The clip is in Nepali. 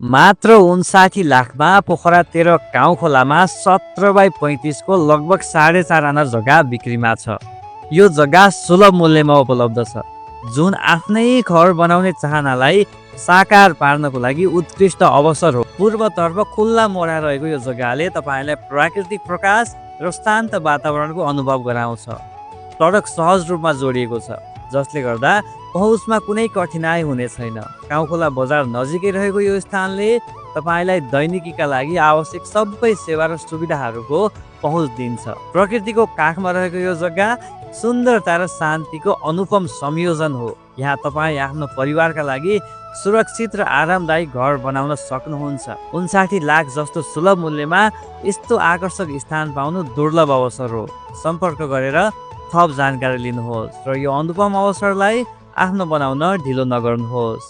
मात्र 59 लाखमा पोखरा 13 गाउँ खोलामा 17/35 को लगभग 4.5 आना जग्गा बिक्रीमा छ। यो जग्गा सुलभ मूल्यमा उपलब्ध छ, जुन आफ्नै घर बनाउने चाहनालाई साकार पार्नको लागि उत्कृष्ट अवसर हो। पूर्वतर्फ खुल्ला मोडा रहेको यो जग्गाले तपाईँलाई प्राकृतिक प्रकाश र शान्त वातावरणको अनुभव गराउँछ। सडक सहज रूपमा जोडिएको छ, जसले गर्दा पहुँचमा कुनै कठिनाइ हुने छैन। गाउँखोला बजार नजिकै रहेको यो स्थानले तपाईँलाई दैनिकीका लागि आवश्यक सबै सेवा र सुविधाहरूको पहुँच दिन्छ। प्रकृतिको काखमा रहेको यो जग्गा सुन्दरता र शान्तिको अनुपम संयोजन हो। यहाँ तपाईँ आफ्नो परिवारका लागि सुरक्षित र आरामदायी घर बनाउन सक्नुहुन्छ। 59 लाख जस्तो सुलभ मूल्यमा यस्तो आकर्षक स्थान पाउनु दुर्लभ अवसर हो। सम्पर्क गरेर थप जानकारी लिनुहोस् र यो अनुपम अवसरलाई आफ्नो बनाउन ढिलो नगर्नुहोस्।